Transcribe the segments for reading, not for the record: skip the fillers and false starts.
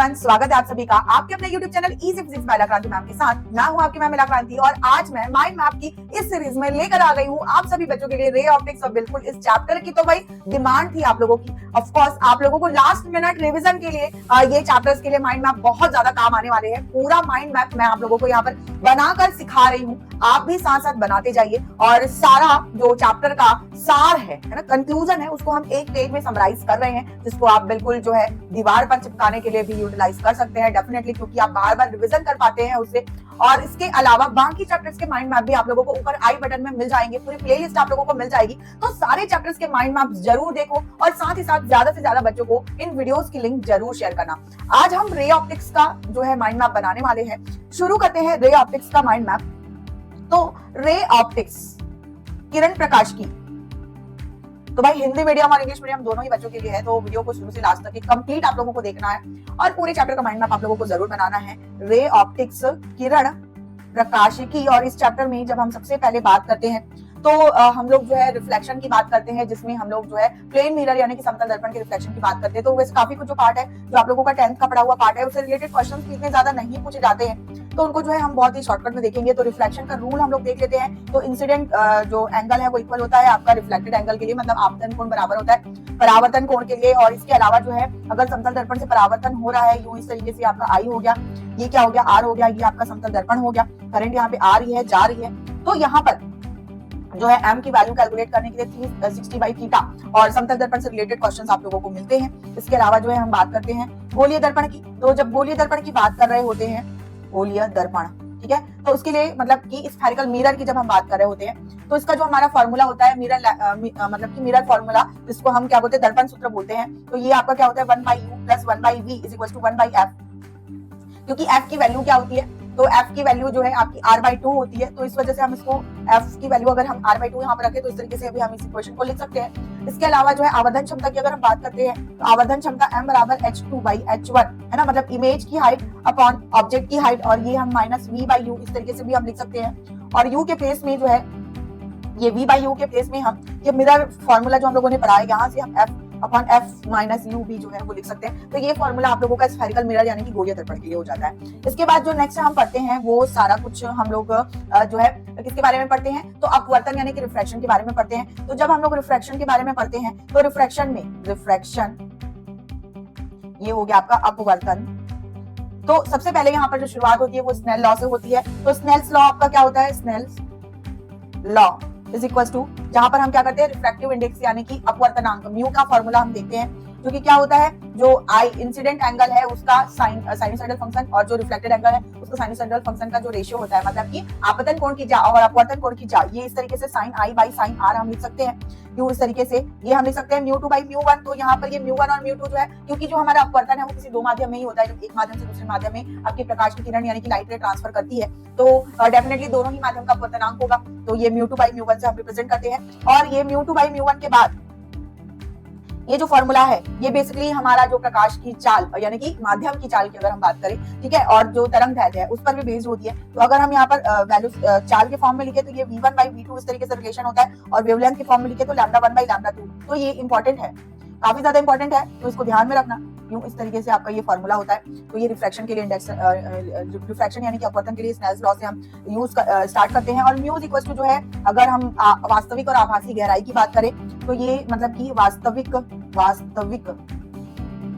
Everyone, स्वागत है आप सभी का आपके अपने YouTube channel easy physics bye क्रांति मैम के साथ। मैं हूं आपकी मैम क्रांति और आज मैं माइंड मैप की इस सीरीज में लेकर आ गई हूं आप सभी बच्चों के लिए रे ऑप्टिक्स। और बिल्कुल इस चैप्टर की तो भाई डिमांड थी आप लोगों की। ऑफ कोर्स आप लोगों को लास्ट मिनट रिवीजन के लिए ये चैप्टर्स के लिए माइंड मैप बहुत ज्यादा काम आने वाले हैं। पूरा माइंड मैप मैं आप लोगों को यहाँ पर बनाकर सिखा रही हूँ, आप भी साथ साथ बनाते जाइए और सारा जो चैप्टर का सार है ना, कंक्लूजन है, उसको हम एक पेज में समराइज कर रहे हैं, जिसको आप बिल्कुल जो है दीवार पर चिपकाने के लिए भी यूटिलाइज कर सकते हैं डेफिनेटली, क्योंकि आप बार बार रिवीजन कर पाते हैं उससे। और इसके अलावा बाकी चैप्टर्स के माइंड मैप भी आप लोगों को ऊपर आई बटन में मिल जाएंगे, पूरी प्लेलिस्ट आप लोगों को मिल जाएगी। तो सारे चैप्टर्स के माइंड मैप जरूर देखो और साथ ही साथ ज्यादा से ज्यादा बच्चों को इन वीडियोस की लिंक जरूर शेयर करना। आज हम रे ऑप्टिक्स का जो है माइंड मैप बनाने वाले हैं। शुरू करते हैं रे ऑप्टिक्स का माइंड मैप। तो रे ऑप्टिक्स किरण प्रकाश की, तो भाई हिंदी मीडियम और इंग्लिश मीडियम दोनों ही बच्चों के लिए है, तो वीडियो को शुरू से लास्ट तक कंप्लीट आप लोगों को देखना है और पूरे चैप्टर का माइंड मैप आप लोगों को जरूर बनाना है। रे ऑप्टिक्स किरण प्रकाशिकी। और इस चैप्टर में जब हम सबसे पहले बात करते हैं तो हम लोग जो है रिफ्लेक्शन की बात करते हैं, जिसमें हम लोग जो है प्लेन मिरर यानी कि समतल दर्पण के रिफ्लेक्शन की बात करते हैं। तो वैसे काफी कुछ जो पार्ट है जो आप लोगों का 10th का पढ़ा हुआ पार्ट है, उससे रिलेटेड क्वेश्चंस भी इतने ज्यादा नहीं पूछे जाते हैं, तो उनको जो है हम बहुत ही शॉर्टकट में देखेंगे। तो रिफ्लेक्शन का रूल हम लोग देख लेते हैं। तो इंसिडेंट जो एंगल है वो इक्वल होता है आपका रिफ्लेक्टेड एंगल के लिए, मतलब आपतन कोण बराबर होता है परावर्तन कोण के लिए। और इसके अलावा जो है अगर समतल दर्पण से परावर्तन हो रहा है यूं इस तरीके से, आपका आई हो गया, ये क्या हो गया आर हो गया, ये आपका समतल दर्पण हो गया, करंट यहाँ पे आ रही है जा रही है, तो यहाँ पर जो है एम की वैल्यू कैलकुलेट करने के लिए 360/थीटा और समतल दर्पण से रिलेटेड क्वेश्चंस आप लोगों को मिलते हैं। इसके अलावा जो है हम बात करते हैं गोलीय दर्पण की। तो जब गोलीय दर्पण की बात कर रहे होते हैं, गोलीय दर्पण, ठीक है, तो उसके लिए मतलब कि स्फेरिकल मिरर की जब हम बात कर रहे होते हैं तो इसका जो हमारा फॉर्मूला होता है मिरर मतलब कि मिरर फॉर्मूला, जिसको हम क्या बोलते हैं दर्पण सूत्र बोलते हैं। तो ये आपका क्या होता है 1/u + 1/v = 1/f, क्योंकि f की वैल्यू क्या होती है, तो f की वैल्यू जो है आपकी r/2 होती है। तो इस वजह से हम इसको f की वैल्यू अगर हम r/2 यहाँ पर रखें तो इस तरीके से अभी हम इस इक्वेशन को लिख सकते हैं। इसके अलावा जो है आवर्धन क्षमता की अगर हम बात करते हैं तो आवर्धन क्षमता m = h2/h1 है ना, मतलब इमेज की हाइट अपॉन ऑब्जेक्ट की हाइट, और ये हम -v/u इस तरीके से भी हम लिख सकते हैं। और u के प्लेस में जो है ये v/u के प्लेस में हम ये मिरर फॉर्मूला जो हम लोगों ने पढ़ा है, यहाँ से हम f/f - u भी जो है वो लिख सकते हैं। तो ये फॉर्मूला आप लोगों का स्फेरिकल मिरर यानी कि गोलीय दर्पण के लिए हो जाता है। इसके बाद जो नेक्स्ट हम पढ़ते हैं वो सारा कुछ हम लोग जो है किसके बारे में पढ़ते हैं, तो अपवर्तन यानी कि रिफ्रैक्शन के बारे में पढ़ते हैं। तो जब हम लोग रिफ्रैक्शन के बारे में पढ़ते हैं तो रिफ्रैक्शन ये हो गया आपका अपवर्तन। तो सबसे पहले यहाँ पर जो शुरुआत होती है वो स्नेल लॉ से होती है। तो स्नेल्स लॉ आपका क्या होता है, स्नेल्स लॉ = जहां पर हम क्या करते हैं रिफ्रैक्टिव इंडेक्स यानी कि अपवर्तनांक म्यू का फॉर्मूला हम देखते हैं, जो कि क्या होता है जो आई इंसिडेंट एंगल है उसका साइनसॉइडल फंक्शन और जो रिफ्लेक्टेड एंगल है उसका साइनसॉइडल फंक्शन का जो रेशियो होता है, मतलब कि आपतन कोण की जा और अपवर्तन कोण की जा, ये इस तरीके से sin i / sin r हम लिख सकते हैं। क्यों इस तरीके से ये हम लिख सकते हैं μ2/μ1। तो यहाँ पर ये μ1 और μ2 जो है, क्योंकि जो हमारा अपवर्तन है वो किसी दो माध्यम में ही होता है, जब एक माध्यम से दूसरे माध्यम में आपकी प्रकाश की किरण यानी कि लाइट रे ट्रांसफर करती है, तो डेफिनेटली दोनों ही माध्यम का अपवर्तनांक होगा। तो ये μ2/μ1 से हम रिप्रेजेंट करते हैं। और ये μ2/μ1 के बाद ये जो फॉर्मूला है ये बेसिकली हमारा जो प्रकाश की चाल यानी कि माध्यम की चाल की अगर हम बात करें, ठीक है, और जो तरंग दैर्ध्य है उस पर भी बेस्ड होती है। तो अगर हम यहाँ पर वैल्यू चाल के फॉर्म में लिखे तो ये v1/v2 इस तरीके से रिलेशन होता है, और वेवलेंथ के फॉर्म में लिखे तो λ1/λ2। तो ये इंपॉर्टेंट है, काफी ज्यादा इंपॉर्टेंट है, तो इसको ध्यान में रखना। यूं इस तरीके से आपका ये फॉर्मूला होता है। तो ये रिफ्रैक्शन के लिए इंडेक्स रिफ्रैक्शन यानी कि अपवर्तन के लिए स्नेल्स लॉ से हम यूज स्टार्ट करते हैं। और म्यू = जो है अगर हम वास्तविक और आभासी गहराई की बात करें तो ये मतलब कि वास्तविक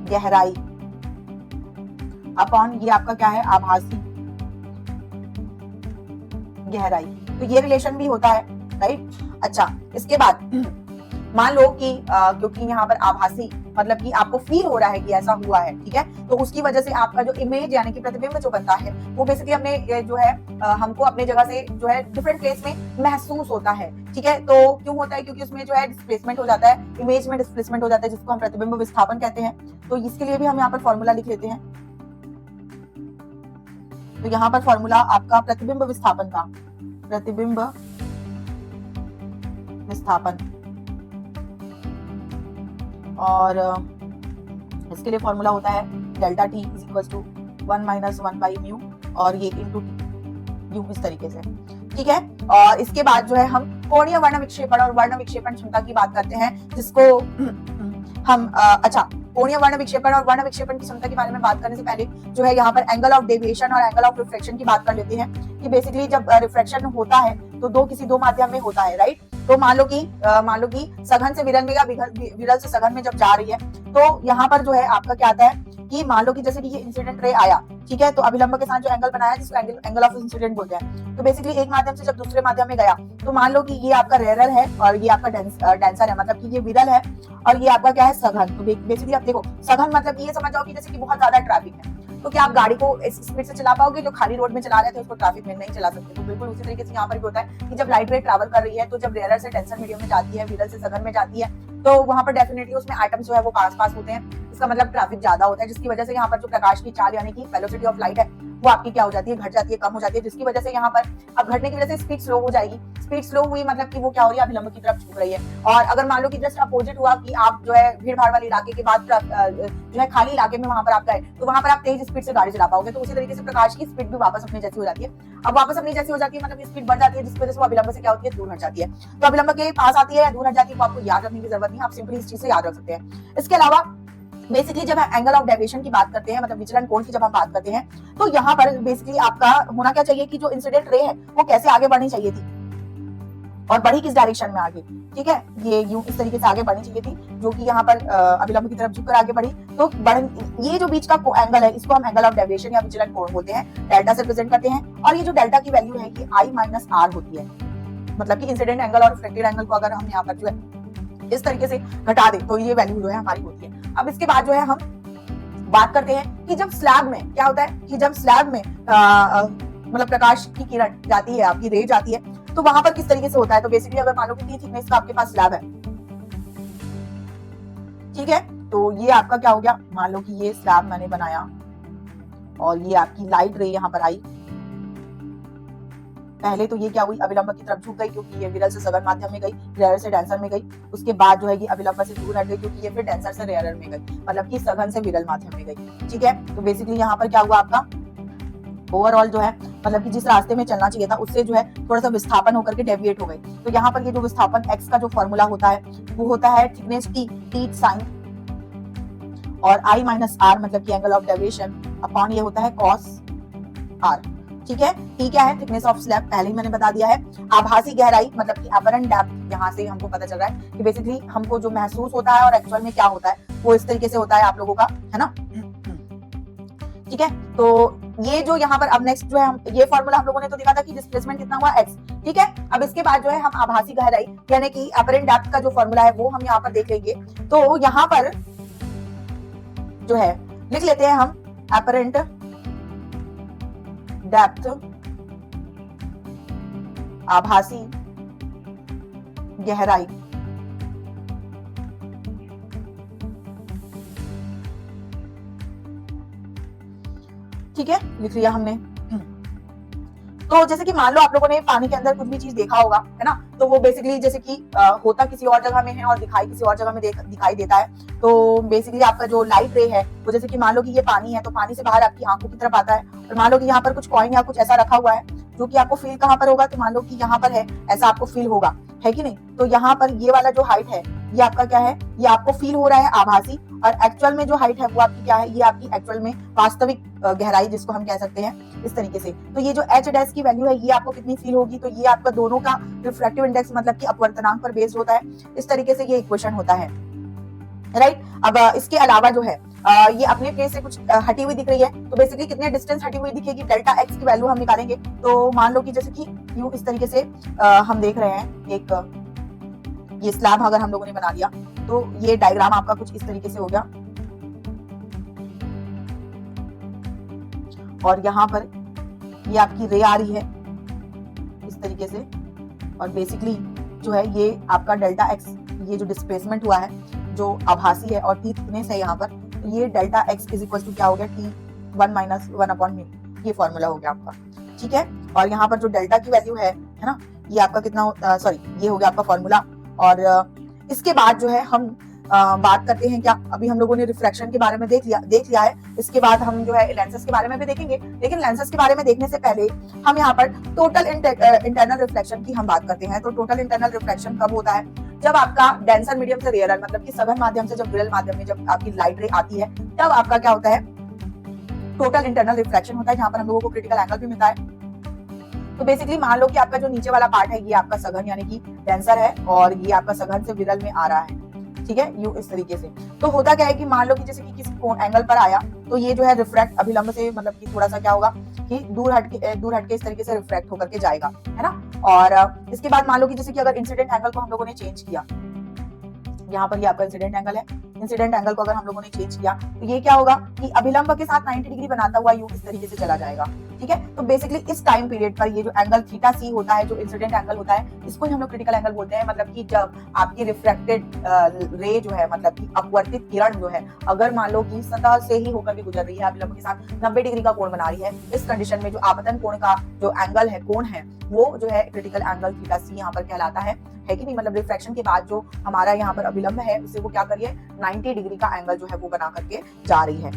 गहराई अपॉन ये आपका क्या है आभासी गहराई, तो ये रिलेशन भी होता है, राइट। अच्छा, इसके बाद मान लो कि क्योंकि यहाँ पर आभासी मतलब कि आपको फील हो रहा है कि ऐसा हुआ है, ठीक है, तो उसकी वजह से आपका जो इमेज यानी कि प्रतिबिंब जो बनता है वो बेसिकली अपने जो है हमको अपने जगह से जो है डिफरेंट प्लेस में महसूस होता है, ठीक है। तो क्यों होता है, क्योंकि उसमें जो है डिस्प्लेसमेंट हो जाता है, इमेज में डिस्प्लेसमेंट हो जाता है, जिसको हम प्रतिबिंब विस्थापन कहते हैं। तो इसके लिए भी हम यहाँ पर फॉर्मूला लिख लेते हैं। तो यहाँ पर फॉर्मूला आपका प्रतिबिंब विस्थापन का, प्रतिबिंब विस्थापन, और इसके लिए फॉर्मूला होता है ΔT = 1 - 1/μ और ये * u इस तरीके से, ठीक है। और इसके बाद जो है हम कोणीय वर्ण विक्षेपण और वर्ण विक्षेपण क्षमता की बात करते हैं, जिसको हम अच्छा कोणीय वर्ण विक्षेपण और वर्ण विक्षेपण की क्षमता के बारे में बात करने से पहले जो है यहाँ पर एंगल ऑफ डेविएशन और एंगल ऑफ रिफ्लेक्शन की बात कर लेते हैं कि बेसिकली जब रिफ्लेक्शन होता है तो किसी दो माध्यम में होता है, राइट। तो मान लो कि सघन से विरल में या विरल से सघन में जब जा रही है तो यहाँ पर जो है आपका क्या आता है कि मान लो कि जैसे कि ये इंसिडेंट रे आया, ठीक है, तो अभिलंब के साथ जो एंगल बनाया जिसको एंगल ऑफ इंसिडेंट बोलते हैं। तो बेसिकली एक माध्यम से जब दूसरे माध्यम में गया तो मान लो कि ये आपका रेरर है और ये आपका डेंसर है, मतलब कि ये विरल है और ये आपका क्या है, सघन। तो बेसिकली आप देखो सघन मतलब ये समझ जाओ कि जैसे कि बहुत ज्यादा ट्रैफिक है तो क्या आप गाड़ी को इस स्पीड से चला पाओगे? जो खाली रोड में चला रहे थे उसको ट्रैफिक में नहीं चला सकते। तो बिल्कुल उसी तरीके से यहाँ पर भी होता है कि जब लाइट रे ट्रैवल कर रही है तो जब रेरर से डेंसर मीडियम में जाती है, विरल से सघन में जाती है, तो वहां पर डेफिनेटली उसमें एटम्स जो है वो पास होते हैं। इसका मतलब ट्रैफिक ज्यादा होता है, जिसकी वजह से यहाँ पर जो प्रकाश की चाल यानी कि वेलोसिटी ऑफ लाइट है वो आपकी क्या हो जाती है, घट जाती है, कम हो जाती है, जिसकी वजह से यहाँ पर अब घटने की वजह से स्पीड स्लो हो जाएगी। स्पीड स्लो हुई मतलब कि वो क्या हो रही है, अभिलंब की तरफ झुक रही है। और अगर मान लो कि जस्ट अपोजिट हुआ कि आप जो है भीड़ भाड़ वाले इलाके के बाद जो है खाली इलाके में वहां पर आप गए तो वहां पर आप तेज स्पीड से गाड़ी चला पाओगे। तो उसी तरीके से प्रकाश की स्पीड भी वापस अपनी जैसी हो जाती है। अब वापस अपनी जैसी हो जाती है मतलब स्पीड बढ़ जाती है, जिसकी वजह से वो अभिलंब से क्या होती है, दूर हट जाती है। तो अभिलंब के पास आती है या दूर हट जाती है, वो आपको याद रखने की जरूरत नहीं है, आप सिंपली इस चीज से याद रख सकते हैं। इसके अलावा बेसिकली जब एंगल ऑफ डेविएशन की बात करते हैं, मतलब विचलन कोण की जब हम बात करते हैं, तो यहाँ पर बेसिकली आपका होना क्या चाहिए कि जो इंसिडेंट रे है वो कैसे आगे बढ़नी चाहिए थी और बढ़ी किस डायरेक्शन में आगे, ठीक है, ये यूं इस तरीके से आगे बढ़नी चाहिए थी, जो कि यहाँ पर अभिलंब की तरफ झुककर आगे बढ़ी। तो ये जो बीच का एंगल है इसको हम एंगल ऑफ डेविएशन या विचलन कोण बोलते हैं, डेल्टा से प्रेजेंट करते हैं। और ये जो डेल्टा की वैल्यू है ये I माइनस R होती है, मतलब कि इंसिडेंट एंगल और रिफ्लेक्टेड एंगल को अगर हम यहाँ पर जो है इस तरीके से घटा दे तो ये वैल्यू जो है हमारी होती है। अब इसके बाद जो है हम बात करते हैं कि जब स्लैब में क्या होता है कि जब स्लैब में मतलब प्रकाश की किरण जाती है, आपकी रे जाती है, तो वहां पर किस तरीके से होता है। तो बेसिकली अगर मान लो कि T थिकनेस का आपके पास स्लैब है, ठीक है, तो ये आपका क्या हो गया, मान लो कि ये स्लैब मैंने बनाया और ये आपकी लाइट रे यहाँ पर आई। पहले तो ये क्या हुई, अभिलंब की तरफ झुक गई क्योंकि ये विरल से सघन माध्यम में गई, रेयर से डेंसर में गई। उसके बाद जो है ये अभिलंब से दूर हट गई क्योंकि ये फिर डेंसर से रेयर में गई, मतलब कि सघन से विरल माध्यम में गई, ठीक है। तो बेसिकली यहाँ पर क्या हुआ आपका ओवरऑल जो है मतलब कि जिस रास्ते में चलना चाहिए था उससे जो है थोड़ा सा विस्थापन होकर के डेविएट हो गई। तो यहाँ पर ये जो विस्थापन x का जो फॉर्मूला होता है वो होता है थिकनेस t साइन और I माइनस R मतलब कि एंगल ऑफ डेविएशन अपॉन ये होता है cos R, ठीक है। T क्या है, थिकनेस ऑफ स्लैब, पहले ही मैंने बता दिया है। आभासी गहराई मतलब कि अपरेंट डेप्थ, यहाँ से हमको पता चल रहा है कि बेसिकली हमको जो महसूस होता है और एक्चुअल में क्या होता है वो इस तरीके से होता है आप लोगों का, है ना, ठीक है। तो ये जो यहाँ पर अब नेक्स्ट जो है हम ये फॉर्मूला हम लोगों ने तो देखा था कि डिस्प्लेसमेंट कितना हुआ x, ठीक है। अब इसके बाद जो है हम आभासी गहराई यानी कि अपरेंट डेप्थ का जो फॉर्मूला है वो हम यहाँ पर देख लेंगे। तो यहाँ पर जो है लिख लेते हैं हम अपरेंट डेप्थ आभासी गहराई, ठीक है, लिख लिया हमने। तो जैसे कि मान लो आप लोगों ने पानी के अंदर कुछ भी चीज देखा होगा, है ना, तो वो बेसिकली जैसे कि होता किसी और जगह में है और दिखाई किसी और जगह में दिखाई देता है। तो बेसिकली आपका जो लाइट रे है वो जैसे कि मान लो कि ये पानी है तो पानी से बाहर आपकी आंखों की तरफ आता है, और मान लो कि यहाँ पर कुछ कॉइन या कुछ ऐसा रखा हुआ है जो कि आपको फील कहाँ पर होगा, तो मान लो कि यहाँ पर है, ऐसा आपको फील होगा, है कि नहीं। तो यहाँ पर ये वाला जो हाइट है ये आपका क्या है, ये आपको फील हो रहा है आभासी, और एक्चुअल में जो हाइट है वो आपकी क्या है, ये आपकी एक्चुअल में वास्तविक गहराई जिसको हम कह सकते हैं इस तरीके से। तो ये जो h डैश की वैल्यू है ये आपको कितनी फील होगी, तो ये आपका दोनों का रिफ्रैक्टिव इंडेक्स मतलब कि अपवर्तनांक पर बेस्ड होता है। इस तरीके से ये इक्वेशन होता है, राइट। अब इसके अलावा जो है ये अपने प्लेस से कुछ हटी हुई दिख रही है, तो बेसिकली कितने डिस्टेंस हटी हुई दिखेगी, डेल्टा x की वैल्यू हम निकालेंगे। तो मान लो कि जैसे कि यूं इस तरीके से हम देख रहे हैं एक ये स्लैब अगर हम लोगों ने बना लिया, तो ये डायग्राम आपका कुछ इस तरीके से हो गया, और यहाँ पर ये आपकी रे आ रही है इस तरीके से, और बेसिकली जो है ये आपका डेल्टा x, ये जो डिस्प्लेसमेंट हुआ है जो आभासी है और t थिकनेस है यहाँ पर, तो ये delta x is equal to क्या हो गया, t1 माइनस 1 अपॉन म्यू, ये फॉर्मूला हो गया आपका, ठीक है। और यहाँ पर जो डेल्टा की वैल्यू है ना, ये आपका कितना सॉरी ये हो गया आपका फॉर्मूला। और इसके बाद जो है हम बात करते हैं क्या, अभी हम लोगों ने रिफ्रैक्शन के बारे में देख लिया है। इसके बाद हम जो है लेंसेज के बारे में भी देखेंगे, लेकिन लेंसेज के बारे में देखने से पहले हम यहाँ पर टोटल इंटरनल रिफ्लेक्शन की हम बात करते हैं। तो टोटल इंटरनल रिफ्लेक्शन कब होता है, जब आपका डेंसर मीडियम से रेयरर मतलब कि सघन माध्यम से जब विरल माध्यम में जब आपकी लाइट रे आती है, तब आपका क्या होता है, टोटल इंटरनल रिफ्लेक्शन होता है, जहां पर हम लोगों को क्रिटिकल एंगल भी मिलता है। तो बेसिकली मान लो कि आपका जो नीचे वाला पार्ट है ये आपका सघन यानी कि डेंसर है और ये आपका सघन से विरल में आ रहा है, ठीक है, यू इस तरीके से। तो होता क्या है कि मान लो कि जैसे कि किसी कोण एंगल पर आया तो ये जो है रिफ्रैक्ट अभिलंब से मतलब कि थोड़ा सा क्या होगा कि दूर हट के इस तरीके से रिफ्रैक्ट होकर के जाएगा, है ना। और इसके बाद मान लो कि जैसे कि अगर इंसिडेंट एंगल को हम लोगों ने चेंज किया, यहाँ पर ये आपका इंसिडेंट एंगल है, इंसिडेंट एंगल को अगर हम लोगों ने चेंज किया तो ये क्या होगा कि अभिलंब के साथ 90 डिग्री बनाता हुआ यू इस तरीके से चला जाएगा, ठीक है। तो बेसिकली इस टाइम पीरियड पर ये जो एंगल थीटा सी होता है, जो इंसिडेंट एंगल होता है, इसको ही हम लोग क्रिटिकल एंगल बोलते हैं। मतलब कि जब आपकी रिफ्रैक्टेड रे जो है मतलब कि अपवर्तित किरण जो है अगर मान लो कि सतह से ही होकर के गुजर रही है, अभिलंब के साथ 90 डिग्री का कोण बना रही है, इस कंडीशन में जो आपतन कोण का जो एंगल है, कोण है, वो जो है क्रिटिकल एंगल थीटा सी यहाँ पर कहलाता है कि नहीं। मतलब रिफ्रैक्शन के बाद जो हमारा यहाँ पर अभिलंब है उसे वो क्या करिए 90 डिग्री का एंगल जो है वो बना करके जा रही है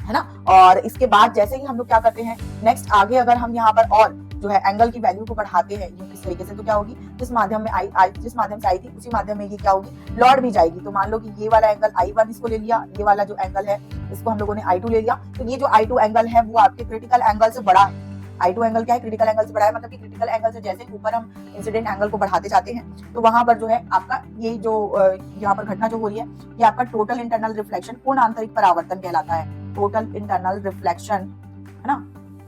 ना। और इसके बाद जैसे ही हम लोग क्या करते हैं नेक्स्ट आगे अगर हम यहाँ पर और जो है एंगल की वैल्यू को बढ़ाते हैं यूं इस तरीके से, तो क्या होगी, जिस माध्यम से आई थी उसी माध्यम में ये क्या होगी, लौट भी जाएगी। तो मान लो कि ये वाला एंगल I1 इसको ले लिया, ये वाला जो एंगल है इसको हम लोगों ने I2 ले लिया, तो ये जो I2 एंगल है वो आपके क्रिटिकल एंगल से बड़ा है। I2 एंगल क्या है, क्रिटिकल एंगल से बड़ा है। मतलब कि क्रिटिकल एंगल से जैसे ऊपर हम इंसिडेंट एंगल को बढ़ाते जाते हैं तो वहां पर जो है आपका ये जो यहाँ पर घटना जो हो रही है ये आपका टोटल इंटरनल रिफ्लेक्शन पूर्ण आंतरिक परावर्तन कहलाता है। टोटल इंटरनल रिफ्लेक्शन, है ना,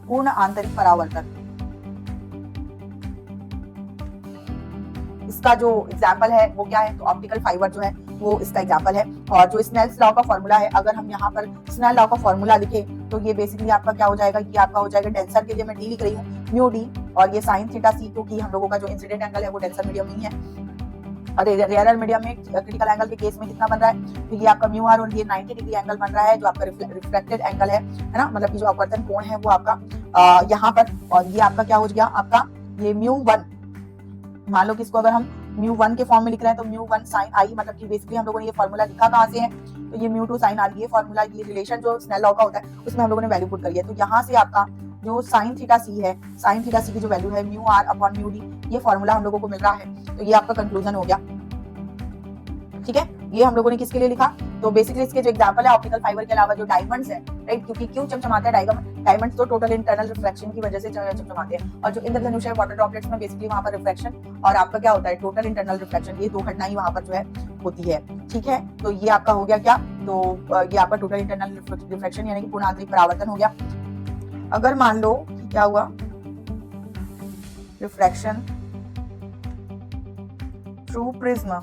पूर्ण आंतरिक परावर्तन। इसका जो एग्जाम्पल है वो क्या है, तो ऑप्टिकल फाइबर जो है वो इसका एग्जाम्पल है। और जो स्नेल्स लॉ का फॉर्मूला है, अगर हम यहाँ पर स्नेल लॉ का फॉर्मूला लिखे तो ये बेसिकली आपका क्या हो जाएगा, ये आपका हो जाएगा डेंसर के लिए मैं डी लिख रही हूँ म्यू डी, और ये साइन थीटा सी, क्योंकि हम लोगों का जो इंसिडेंट एंगल है वो डेंसर मीडियम नहीं है। और रेयरर मीडियम में क्रिटिकल एंगल के केस में कितना बन रहा है, तो ये आपका म्यू आर और ये 90 डिग्री एंगल बन रहा है जो आपका रिफ्लेक्टेड एंगल है ना। मतलब कि जो अपवर्तन कोण है वो आपका यहाँ पर, और ये आपका क्या हो गया आपका ये म्यू वन। मान लो कि इसको अगर हम म्यू वन के फॉर्म में लिख रहे हैं तो म्यू वन साइन आई, मतलब कि बेसिकली हम लोगों ने ये फॉर्मूला लिखा कहाँ से है, तो ये म्यू टू साइन आर, ये फॉर्मूला, ये रिलेशन जो स्नेल लॉ का होता है उसमें हम लोगों ने वैल्यू पुट करी है। तो यहाँ से आपका जो साइन थीटा सी है, साइन थीटा सी की जो वैल्यू है mu R upon mu D, ये फॉर्मूला हम लोगों को मिल रहा है। तो ये आपका कंक्लूजन हो गया, ठीक है। ये हम लोगों ने किसके लिए लिखा, तो बेसिकली इसके जो एग्जांपल है ऑप्टिकल फाइबर के अलावा जो डायमंड्स है, राइट, क्योंकि क्यों चमचमाते हैं डायमंड्स तो टोटल इंटरनल रिफ्लेक्शन की वजह से चमचमाते हैं। और जो इंद्रधनुष है वाटर ड्रॉपलेट्स में बेसिकली वहां पर रिफ्लेक्शन और आपका क्या होता है टोटल इंटरनल रिफ्लेक्शन, ये दो घटनाएं वहां पर जो है होती है, ठीक है। तो ये आपका हो गया क्या, तो ये आपका टोटल इंटरनल रिफ्लेक्शन यानी कि पूर्ण आंतरिक परावर्तन हो गया। अगर मान लो क्या हुआ, रिफ्रैक्शन थ्रू प्रिज्म,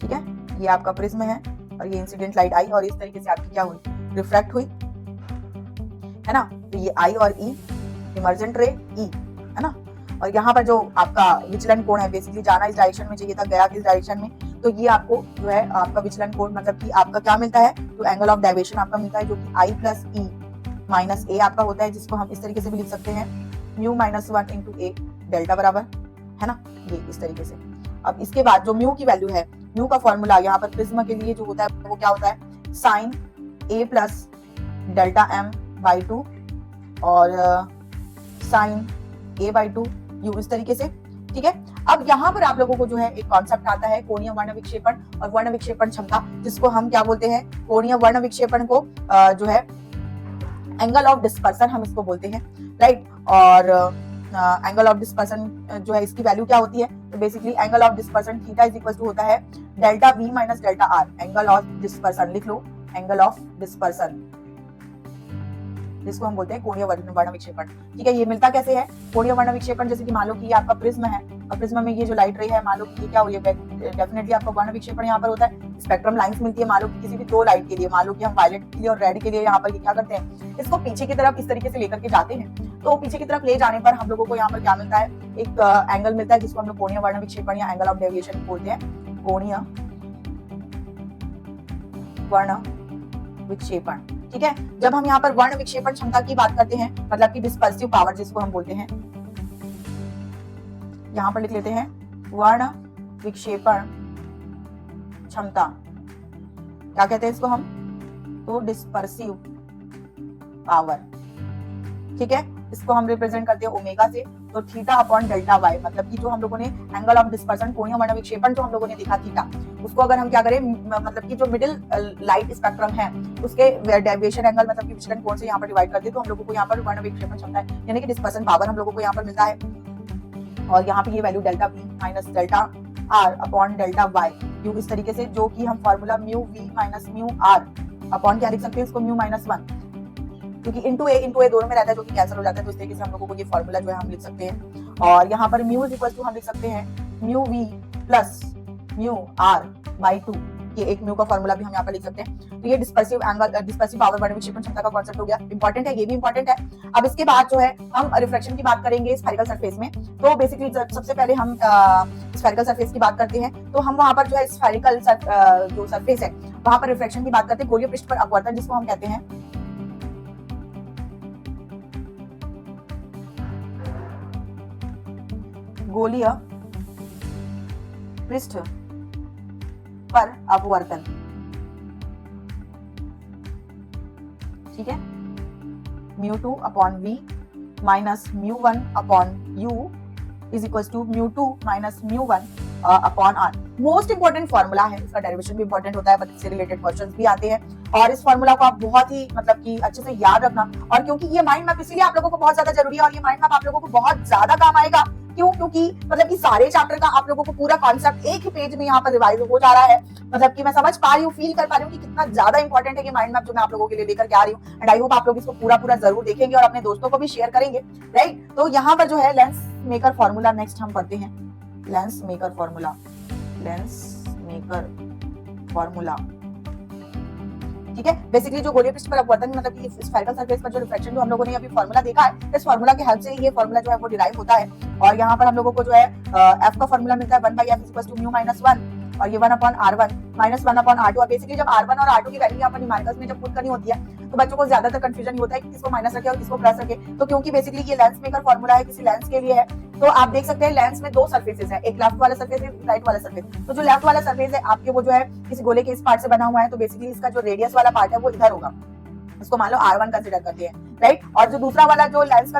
ठीक है, ये आपका प्रिज्म है और ये इंसिडेंट लाइट आई और इस तरीके से आपकी क्या हुई, रिफ्रैक्ट हुई, है ना। तो ये आई और ई, इमर्जेंट रे ई, है ना। और यहाँ पर जो आपका विचलन कोण है, बेसिकली जाना इस डायरेक्शन में चाहिए था, गया किस डायरेक्शन में, तो ये आपको जो है आपका विचलन कोण मतलब कि आपका क्या मिलता है, तो एंगल ऑफ डेविएशन आपका मिलता है जो कि आई प्लस ई माइनस ए आपका होता है, जिसको हम इस तरीके से भी लिख सकते हैं म्यू माइनस 1 इंटू ए डेल्टा बराबर, है ना, ये इस तरीके से। अब इसके बाद जो म्यू की वैल्यू है, म्यू का फॉर्मूला यहाँ पर प्रिज्म के लिए जो होता है वो क्या होता है, sine A plus delta M by 2 और साइन ए बाई 2 यू इस तरीके से, ठीक है। अब यहाँ पर आप लोगों को जो है एक कॉन्सेप्ट आता है कोणीय वर्ण विक्षेपण और वर्ण विक्षेपण क्षमता, जिसको हम क्या बोलते हैं, कोणीय वर्ण विक्षेपण को जो है एंगल ऑफ डिस्पर्सन हम इसको बोलते हैं, राइट। और एंगल ऑफ डिस्पर्सन जो है इसकी वैल्यू क्या होती है, तो basically angle of dispersion theta is equal to होता है delta V minus delta R. Angle of dispersion लिख लो, एंगल ऑफ डिस्पर्सन जिसको हम बोलते हैं कोणीय वर्ण विक्षेपण, ठीक है। ये मिलता कैसे है, कोणीय वर्ण विक्षेपण जैसे कि मान लो कि ये आपका प्रिज्म है और प्रिज्म में ये जो लाइट रे है, मान लो कि ये क्या हुई है, डेफिनेटली आपका वर्ण विक्षेपण यहाँ पर होता है, स्पेक्ट्रम लाइंस मिलती है। मान लो कि किसी भी दो लाइट के लिए, मान लो कि हम वायलेट के लिए और रेड के लिए यहाँ पर क्या करते हैं, इसको पीछे की तरफ इस तरीके से लेकर के जाते हैं, तो पीछे की तरफ ले जाने पर हम लोगों को यहाँ पर क्या मिलता है, एक एंगल मिलता है जिसको हम लोग कोणीय वर्ण विक्षेपण या एंगल ऑफ डेविएशन बोलते हैं, कोणीय वर्ण विक्षेपण, ठीक है। जब हम यहाँ पर वर्ण विक्षेपण क्षमता की बात करते हैं, मतलब कि डिस्पर्सिव पावर जिसको हम बोलते हैं, यहाँ पर लिख लेते हैं वर्ण विक्षेपण क्षमता, क्या कहते हैं इसको हम, तो डिस्पर्सिव पावर, ठीक है। इसको हम रिप्रेजेंट करते हैं ओमेगा से, तो थीटा अपॉन डेल्टा वाई, मतलब कि जो हम लोगों ने एंगल ऑफ डिस्पर्सन, कोणीय वर्णन विक्षेपण जो हम लोगों ने देखा थीटा, उसको अगर हम क्या करें, मतलब कि जो मिडिल लाइट स्पेक्ट्रम है उसके डेविएशन एंगल मतलब कि विचलन कोण से यहाँ पर डिवाइड कर दे, तो हम लोगों को यहाँ पर वर्ण विक्षेपण क्षमता है यानी कि डिस्पर्सन पावर हम लोगों को यहाँ पर मिलता है। और यहाँ पे ये value delta V minus delta R upon delta Y क्यों इस तरीके से, जो कि हम formula mu V minus mu R upon क्या लिख सकते हैं इसको, म्यू माइनस 1, क्योंकि इंटू ए दोनों में रहता है जो कि कैंसिल हो जाता है, तो इस तरीके से हम लोगों को ये फॉर्मूला जो है हम लिख सकते हैं। और यहाँ पर म्यू इज इक्वल टू हम लिख सकते हैं mu V plus mu R by 2, ये एक म्यू का फॉर्मूला भी हम यहाँ पर लिख सकते हैं। तो ये डिस्पर्सिव एंगल, डिस्पर्सिव पावर वर्ण विक्षेपण क्षमता का कांसेप्ट हो गया, इंपॉर्टेंट है, ये भी इंपॉर्टेंट है। अब इसके बाद जो है हम रिफ्लेक्शन की बात करेंगे स्फेरिकल सरफेस में। तो बेसिकली सबसे पहले हम स्फेरिकल सरफेस की बात करते हैं, तो हम वहां पर जो है स्फेरिकल जो सरफेस है वहां पर रिफ्लेक्शन की बात करते हैं, गोलीय पृष्ठ पर अपवर्तन जिसको हम कहते हैं गोलीय पृष्ठ पर अपवर्तन, ठीक है, μ2 upon v minus μ1 upon u is equal to μ2 minus μ1 upon r। Most important formula है, इसका डेरिवेशन भी इंपॉर्टेंट होता है, बट इससे रिलेटेड क्वेश्चंस भी आते हैं और इस फॉर्मूला को आप बहुत ही मतलब कि अच्छे से याद रखना। और क्योंकि ये माइंड मैप इसीलिए आप लोगों को बहुत ज्यादा जरूरी है और ये माइंड मैप आप लोगों को बहुत ज्यादा काम आएगा, क्यों, क्योंकि मतलब कि सारे चैप्टर का आप लोगों को पूरा कॉन्सेप्ट एक ही पेज में यहाँ पर रिवाइज हो जा रहा है। मतलब कि मैं समझ पा रही हूँ, फील कर पा रही हूँ कि कितना ज्यादा इंपॉर्टेंट है ये माइंड मैप जो मैं आप लोगों के लिए लेकर के आ रही हूँ। एंड आई होप आप लोग इसको पूरा जरूर देखेंगे और अपने दोस्तों को भी शेयर करेंगे, राइट। तो यहाँ पर जो है लेंस मेकर फॉर्मूला नेक्स्ट हम पढ़ते हैं, lens maker formula, lens maker formula, ठीक है। बेसिकली जो गोलीय पृष्ठ पर अपवर्तन मतलब कि स्फेरिकल सरफेस पर जो रिफ्लेक्शन जो हम लोगों ने अभी फॉर्मूला देखा है, इस फॉर्मूला की हेल्प से ये फॉर्मूला जो है वो डिराइव होता है। और यहाँ पर हम लोगों को जो है f का फॉर्मूला मिलता है 1/f equals to mu minus 1 और ये 1 upon r1 minus 1 upon r2। और बेसिकली जब r1 और r2 की वैल्यू यहाँ पर न्यूमेरिकल्स में जब पुट करनी होती है तो बच्चों को ज्यादातर कंफ्यूजन होता है कि किसको माइनस रखे और किसको प्लस रखे। तो क्योंकि बेसिकली ये लेंस मेकर फॉर्मूला है, किसी लेंस के लिए है, तो आप देख सकते हैं लेंस में दो सरफेसेस है, एक लेफ्ट वाला सरफेस है, राइट वाला सरफेस। तो जो लेफ्ट वाला सरफेस है आपके वो जो है किसी गोले के इस पार्ट से बना हुआ है, तो बेसिकली इसका जो रेडियस वाला पार्ट है वो इधर होगा, इसको मान लो R1 कंसीडर करते हैं, राइट। और जो दूसरा वाला जो लेंस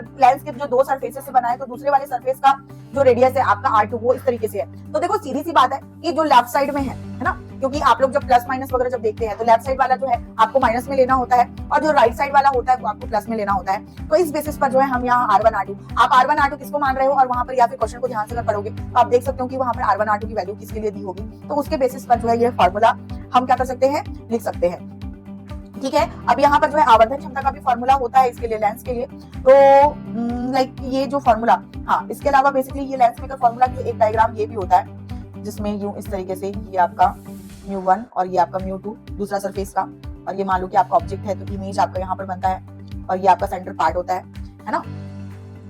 के जो दो सरफेसेस से बना है, तो दूसरे वाले सरफेस का जो रेडियस है आपका R2 वो इस तरीके से है। तो देखो सीधी सी बात है कि जो लेफ्ट साइड में है ना, क्योंकि आप लोग जब प्लस माइनस वगैरह जब देखते हैं तो लेफ्ट साइड वाला जो है आपको माइनस में लेना होता है और जो राइट साइड वाला होता है वो आपको प्लस में लेना होता है। तो इस बेसिस पर जो है हम यहाँ R1 R2, आप R1 R2 किसको मान रहे हो और वहां पर या फिर क्वेश्चन को ध्यान से अगर पढ़ोगे तो आप देख सकते हो कि वहां पर R1 R2 की वैल्यू किसके लिए दी होगी, तो उसके बेसिस पर जो है ये फॉर्मूला हम क्या कर सकते हैं, लिख सकते हैं, ठीक है। अब यहाँ पर जो है आवर्धन क्षमता का भी फॉर्मूला होता है इसके लिए, लेंस के लिए। तो लाइक ये जो फॉर्मूला, हाँ, इसके अलावा बेसिकली ये लेंस मेकर फॉर्मूला की एक डायग्राम ये भी होता है जिसमें यूं इस तरीके से ये आपका μ1 और ये आपका μ2 दूसरा सरफेस का, और ये मान लो कि आपका ऑब्जेक्ट है तो इमेज आपका यहाँ पर बनता है और ये आपका सेंटर पार्ट होता है ना।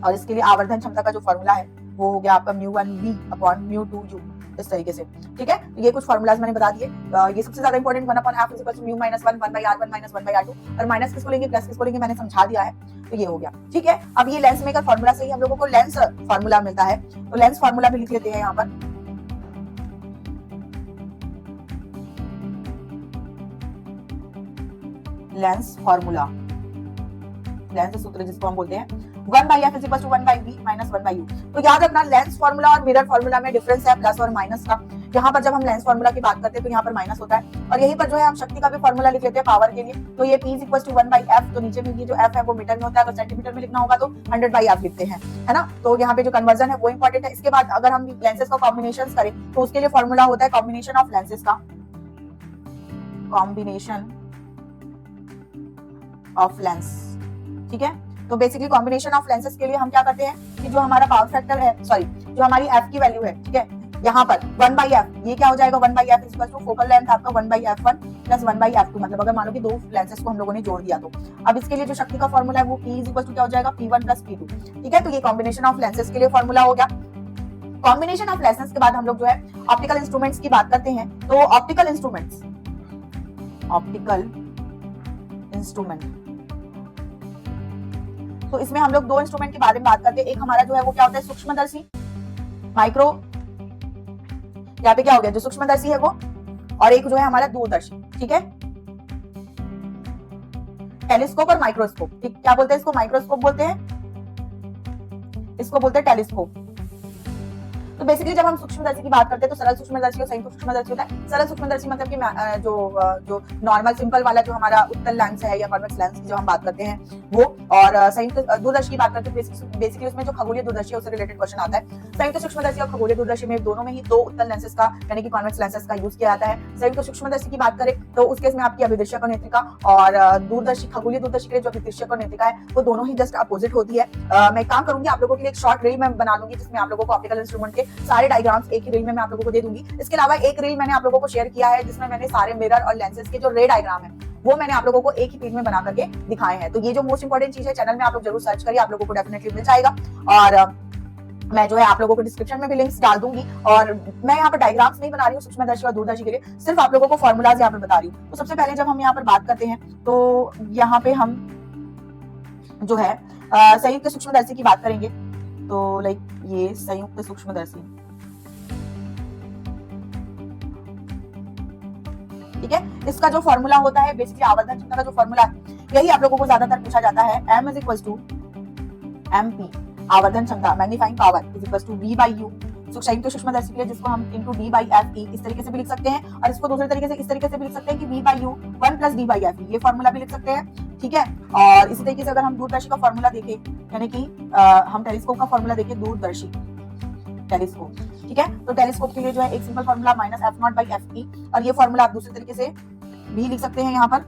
और इसके लिए आवर्धन क्षमता का जो फॉर्मूला है वो हो गया आपका μ1v अपॉन μ2u, इस तरीके से, ठीक है। ये कुछ फॉर्मूलाज मैंने बता दिए। ये सबसे ज्यादा important 1 upon f is equal to mu minus 1 1/r1 minus 1/r2, और माइनस किसको लेंगे प्लस किसको लेंगे मैंने समझा दिया है, तो ये हो गया, ठीक है। अब ये लेंस मेकर फॉर्मूला से ही हम लोगों को लेंस फॉर्मूला मिलता है, तो लेंस फॉर्मूला भी लिख लेते हैं यहाँ पर। लेंस फॉर्मूला, लेंस सूत्र जिसको हम बोलते हैं 1/f is equal to 1/v minus 1/u। तो याद रखना लेंस फॉर्मूला और मिरर फॉर्मूला में डिफरेंस है प्लस और माइनस का। यहाँ पर जब हम लेंस फॉर्मूला की बात करते हैं तो यहाँ पर माइनस होता है, और यहीं पर जो है हम शक्ति का भी फॉर्मूला लिख लेते हैं पावर के लिए। तो ये p is equal to 1/f, तो नीचे में ये जो f है वो मीटर में होता है, अगर सेंटीमीटर में लिखना होगा तो 100/f लिखते हैं, है ना। तो यहाँ पे जो कन्वर्जन है वो इंपॉर्टेंट है। इसके बाद अगर हम लेंसेज का कॉम्बिनेशन करें तो उसके लिए फॉर्मूला होता है कॉम्बिनेशन ऑफ लेंसेज का, कॉम्बिनेशन ऑफ लेंस, ठीक है। तो बेसिकली कॉम्बिनेशन ऑफ लेंसेज के लिए हम क्या करते हैं कि जो हमारा पावर फैक्टर है, सॉरी जो हमारी f की वैल्यू है, ठीक है, यहाँ पर 1/f, ये क्या हो जाएगा 1/f is equal to focal length आपका 1/f1 प्लस 1/f2, मतलब अगर मान लो कि दो लेंसेज को हम लोगों ने जोड़ दिया तो। अब इसके लिए जो शक्ति का फॉर्मूला है वो p इज इक्वल टू क्या हो जाएगा p1 प्लस p2, ठीक है। तो ये कॉम्बिनेशन ऑफ लेंसेज के लिए फॉर्मूला हो गया। कॉम्बिनेशन ऑफ लेंसेज के बाद हम लोग जो है ऑप्टिकल इंस्ट्रूमेंट्स की बात करते हैं। तो ऑप्टिकल इंस्ट्रूमेंट्स, ऑप्टिकल इंस्ट्रूमेंट, तो इसमें हम लोग दो इंस्ट्रूमेंट के बारे में बात करते हैं। एक हमारा जो है वो क्या होता है सूक्ष्मदर्शी, माइक्रो, यहाँ पे क्या हो गया जो सूक्ष्मदर्शी है वो, और एक जो है हमारा दूरदर्शी, ठीक है। टेलीस्कोप और माइक्रोस्कोप, ठीक, क्या बोलते हैं इसको, माइक्रोस्कोप बोलते हैं इसको बोलते हैं टेलीस्कोप। तो बेसिकली जब हम सूक्ष्मदर्शी की बात करते हैं तो सरल सूक्ष्मदर्शी और संयुक्त सूक्ष्मदर्शी होता है। सरल सूक्ष्मदर्शी मतलब कि जो नॉर्मल सिंपल वाला जो हमारा उत्तल लेंस है या कॉन्वेक्स लेंस की जो हम बात करते हैं वो, और संयुक्त दूरदर्शी की बात करते हैं बेसिकली उसमें जो खगोलीय दूरदर्शी है उससे रिलेटेड क्वेश्चन आता है। संयुक्त सूक्ष्मदर्शी और खगोलीय दूरदर्शी में दोनों में ही दो उत्तल लेंसेज का यानी कि कॉन्वेक्स लेंसेज का यूज किया जाता है। संयुक्त सूक्ष्मदर्शी की बात करें तो उस केस में आपकी अभिदृश्यक और नेत्रिका, और दूरदर्शी खगोलीय दूरदर्शी के लिए जो अभिदृश्यक और नेत्रिका है वो दोनों ही जस्ट अपोजिट होती है। मैं काम करूंगी आप लोगों के लिए एक शॉर्ट रील मैं बना दूंगी जिसमें आप लोगों को ऑप्टिकल इंस्ट्रूमेंट के सारे डायग्राम्स एक ही रील में मैं आप लोगों को दे दूंगी। इसके अलावा एक रील मैंने आप लोगों को शेयर किया है जिसमें मैंने सारे मिरर और लेंसेज के जो रे डायग्राम है वो मैंने आप लोगों को एक ही पेज में बना करके दिखाए हैं। तो ये जो मोस्ट इंपोर्टेंट चीज है चैनल में आप लोग जरूर सर्च करिए, आप लोगों को डेफिनेटली मिल जाएगा। और मैं जो है आप लोगों को डिस्क्रिप्शन में भी लिंक्स डाल दूंगी। और मैं यहाँ पर डायग्राम्स नहीं बना रही हूँ सूक्ष्मदर्शी और दूरदर्शी के लिए, सिर्फ आप लोगों को फॉर्मूलाज यहाँ पर बता रही हूँ। तो सबसे पहले जब हम यहाँ पर बात करते हैं तो यहाँ पे हम जो है संयुक्त सूक्ष्मदर्शी की बात करेंगे। तो लाइक ये संयुक्त सूक्ष्मदर्शी, ठीक है। इसका जो फॉर्मूला होता है बेसिकली आवर्धन क्षमता का जो फॉर्मूला है यही आप लोगों को ज्यादातर पूछा जाता है। m is equal to mp, आवर्धन क्षमता magnifying power is equal to v by u। संयुक्त सूक्ष्मदर्शी के लिए जिसको हम into d by f e इस तरीके से भी लिख सकते हैं, और इसको दूसरे तरीके से इस तरीके से भी लिख सकते हैं कि v by u 1 plus d by f e, ये फॉर्मूला भी लिख सकते हैं, ठीक है। और इसी तरीके से अगर हम दूरदर्शी का फॉर्मूला देखें यानी कि हम टेलीस्कोप का फॉर्मूला देखें, दूरदर्शी टेलीस्कोप, ठीक है। तो टेलीस्कोप के लिए जो है एक simple formula minus F not by F E, और ये फॉर्मूला आप दूसरे तरीके से भी लिख सकते हैं यहाँ पर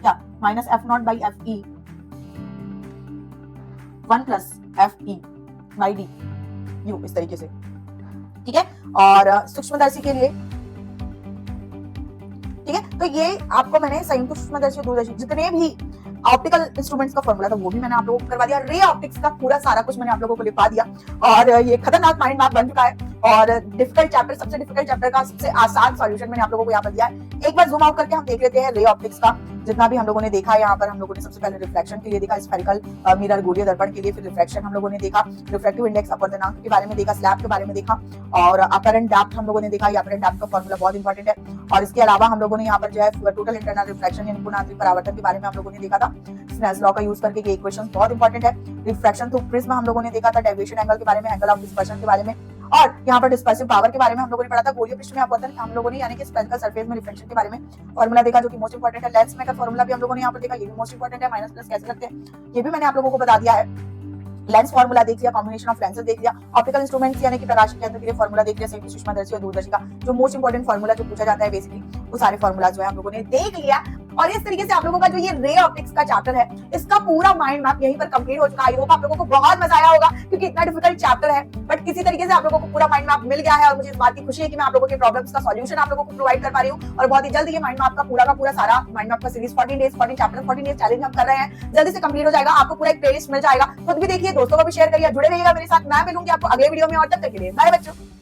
क्या, minus F not by F E 1 plus F E by D you, इस तरीके से, ठीक है। और सूक्ष्मदर्शी के लिए, ठीक है, तो ये आपको मैंने संयुक्त सूक्ष्मदर्शी, दूरदर्शी जितने भी ऑप्टिकल इंस्ट्रूमेंट्स का फॉर्मूला था वो भी मैंने आप लोगों को करवा दिया। रे ऑप्टिक्स का पूरा सारा कुछ मैंने आप लोगों को लिखवा दिया, और ये खतरनाक माइंड मैप बन चुका है। और डिफिकल्ट चैप्टर, सबसे डिफिकल्ट चैप्टर का सबसे आसान सॉल्यूशन मैंने आप लोगों को यहाँ पर दिया है। एक बार जूम आउट करके हम देख लेते हैं रे ऑप्टिक्स का जितना भी हम लोगों ने देखा है। यहाँ पर हम लोगों ने सबसे पहले रिफ्लेक्शन के लिए देखा, स्फेरिकल मिरर गोलीय दर्पण के लिए, फिर रिफ्लेक्शन हम लोगों ने देखा, रिफ्रैक्टिव इंडेक्स अपवर्तनांक के बारे में देखा, स्लैब के बारे में देखा, और अपरेंट डेप्थ हम लोगों ने देखा। अपरेंट डेप्थ का फॉर्मूला बहुत इंपॉर्टेंट है। और इसके अलावा हम लोगों ने यहाँ पर जो है टोटल इंटरनल रिफ्लेक्शन यानी पूर्णांतरिक परावर्तन के बारे में हम लोगों ने देखा था, स्नेल्स लॉ का यूज करके, ये इक्वेशन बहुत इंपॉर्टेंट है। रिफ्रैक्शन थ्रू प्रिज्म हम लोगों ने देखा था, डेविएशन एंगल के बारे में, एंगल ऑफ डिस्पर्शन के बारे में, और यहाँ पर डिस्पर्सिव पावर के बारे में हम लोगों ने पढ़ा था। गोलीय पृष्ठ में अपवर्तन हम लोगों ने यानी कि स्फेरिकल सरफेस में रिफ्लेक्शन के बारे में फॉर्मूला देखा जो कि मोस्ट इंपॉर्टेंट है। लेंस में का फॉर्मूला भी हम लोगों ने यहाँ पर देखा, ये भी मोस्ट इंपॉर्टेंट है। माइनस प्लस कैसे लगते हैं ये भी मैंने आप लोगों को बता दिया है। लेंस फॉर्मूला देख लिया, कॉम्बिनेशन ऑफ लेंसेज देख लिया, ऑप्टिकल इंस्ट्रूमेंट्स यानी कि प्रकाश के केंद्र के लिए फॉर्मूला देख लिया, संयुक्त सूक्ष्मदर्शी और दूरदर्शी का जो मोस्ट इंपॉर्टेंट फॉर्मूला जो पूछा जाता है बेसिकली वो सारे फॉर्मूला जो है हम लोगों ने देख लिया। और इस तरीके से आप लोगों का जो ये रे ऑप्टिक्स का चैप्टर है इसका पूरा माइंड मैप यहीं पर कंप्लीट हो चुका है। आई होप आप लोगों को बहुत मजा आया होगा क्योंकि इतना डिफिकल्ट चैप्टर है, बट किसी तरीके से आप लोगों को पूरा माइंड मैप मिल गया है। और मुझे इस बात की खुशी है कि मैं आप लोगों के प्रॉब्लम्स का सॉल्यूशन आप लोगों को प्रोवाइड कर पा रही हूँ। और बहुत ही जल्द ये माइंड मैप का पूरा सारा माइंड मैप का series 14 days 14 chapter 14 days challenge हम कर रहे हैं, जल्दी से कंप्लीट हो जाएगा। आपको पूरा एक प्लेलिस्ट मिल जाएगा, खुद भी देखिए, दोस्तों को भी शेयर करिए, जुड़े रहिएगा मेरे साथ। मैं मिलूंगी आपको अगले वीडियो में, और तब तक के लिए बाय बच्चों।